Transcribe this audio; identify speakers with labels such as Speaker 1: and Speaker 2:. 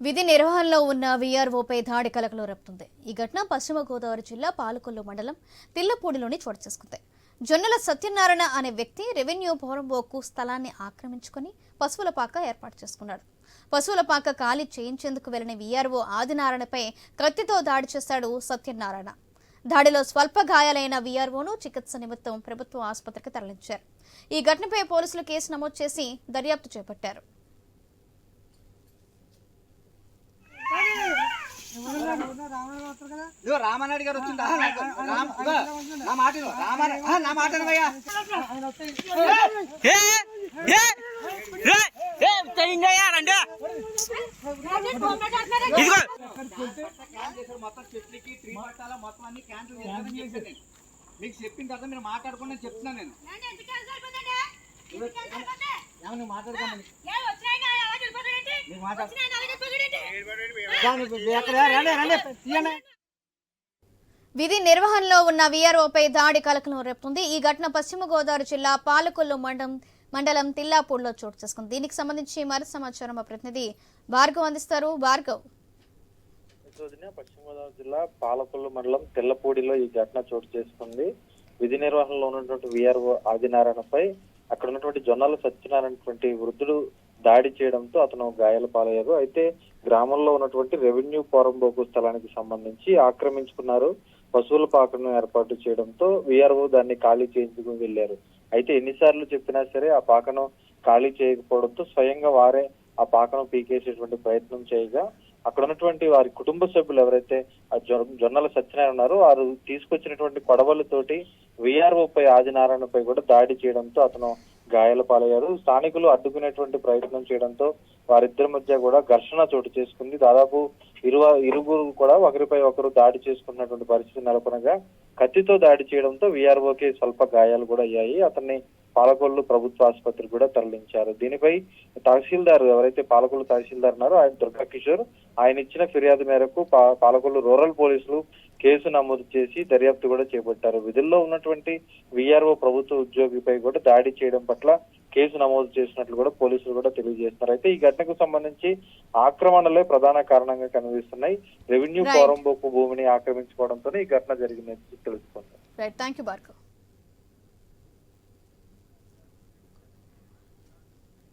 Speaker 1: విధి నిర్వహణలో ఉన్న వీఆర్ఓపై దాడి కలకలం రేపుతుంది. ఈ ఘటన పశ్చిమ గోదావరి జిల్లా పాలకొల్లు మండలం తిల్లపూడిలోని చోటు చేసుకుంది. జొన్నల సత్యనారాయణ అనే వ్యక్తి రెవెన్యూ పోరంబోకు స్థలాన్ని ఆక్రమించుకుని పశువుల పాక ఏర్పాటు చేసుకున్నాడు. పశువుల పాక ఖాళీ చేయించేందుకు వెళ్లిన వీఆర్ఓ ఆదినారాయణపై కత్తితో దాడి చేశాడు సత్యనారాయణ. దాడిలో స్వల్ప గాయాలైన వీఆర్ఓను చికిత్స నిమిత్తం ప్రభుత్వ ఆసుపత్రికి తరలించారు. ఈ ఘటనపై పోలీసులు కేసు నమోదు చేసి దర్యాప్తు చేపట్టారు.
Speaker 2: రామనాయుడు గారు వచ్చిందా? నా మాట మొత్తం చెట్లకి ట్రీ పట్టాల మొత్తం అన్ని క్యాన్సిల్ చేశాను. మీకు చెప్పిన తర్వాత మీరు మాట్లాడుకుని చెప్తున్నాను. నేను మాట్లాడుకోండి.
Speaker 1: విధి నిర్వహణలో ఉన్న వీఆర్ఓపై దాడి కలకలం రేపుతుంది. ఈ ఘటన పశ్చిమ గోదావరి జిల్లా పాలకొల్లు మండలం తిల్లాపూడిలో చోటు చేసుకుంది. దీనికి సంబంధించి మరింత సమాచారం మా ప్రతినిధి భార్గవ్ అందిస్తారు. భార్గవ్,
Speaker 3: పశ్చిమ గోదావరి జిల్లా పాలకొల్లు మండలం తిల్లపూడిలో ఈ ఘటన చోటు చేసుకుంది. విధి నిర్వహణలో ఉన్నటువంటి వీఆర్ఓ ఆదినారాయణపై అక్కడ ఉన్నటువంటి జొన్నల సత్యనారాయణ వృద్ధుడు దాడి చేయడంతో అతను గాయాల పాలయ్యారు. అయితే గ్రామంలో ఉన్నటువంటి రెవెన్యూ పోరంబోకు స్థలానికి సంబంధించి ఆక్రమించుకున్నారు. పశువుల పాకను ఏర్పాటు చేయడంతో వీఆర్ఓ దాన్ని ఖాళీ చేయించుకుని వెళ్లారు. అయితే ఎన్నిసార్లు చెప్పినా సరే ఆ పాకను ఖాళీ చేయకపోవడంతో స్వయంగా వారే ఆ పాకను పీకేసేటువంటి ప్రయత్నం చేయగా అక్కడ ఉన్నటువంటి వారి కుటుంబ సభ్యులు ఎవరైతే ఆ జొన్నల సత్యనారాయణ ఉన్నారో వారు తీసుకొచ్చినటువంటి కొడవలతోటి వీఆర్ఓపై ఆదినారాయణపై కూడా దాడి చేయడంతో అతను గాయాల పాలయ్యారు. స్థానికులు అడ్డుకునేటువంటి ప్రయత్నం చేయడంతో వారిద్దరి మధ్య కూడా ఘర్షణ చోటు చేసుకుంది. దాదాపు ఇరుగురు కూడా ఒకరిపై ఒకరు దాడి చేసుకున్నటువంటి పరిస్థితి నెలకొనగా కత్తితో దాడి చేయడంతో వీఆర్ఓకి స్వల్ప గాయాలు కూడా అయ్యాయి. అతన్ని పాలకొల్లు ప్రభుత్వ ఆసుపత్రికి కూడా తరలించారు. దీనిపై తహసీల్దార్ ఎవరైతే పాలకొల్లు తహసీల్దార్ ఉన్నారో ఆయన దుర్గా కిషోర్ ఆయన ఇచ్చిన ఫిర్యాదు మేరకు పాలకొల్లు రూరల్ పోలీసులు కేసు నమోదు చేసి దర్యాప్తు కూడా చేపట్టారు. విధుల్లో ఉన్నటువంటి వీఆర్ఓ ప్రభుత్వ ఉద్యోగిపై కూడా దాడి చేయడం పట్ల కేసు నమోదు చేసినట్లు కూడా పోలీసులు కూడా తెలియజేస్తున్నారు. అయితే ఈ ఘటనకు సంబంధించి ఆక్రమణలే ప్రధాన కారణంగా కనిపిస్తున్నాయి. రెవెన్యూ పోరంబోకు భూమిని ఆక్రమించుకోవడంతో ఈ ఘటన జరిగిందని తెలుసుకున్నారు.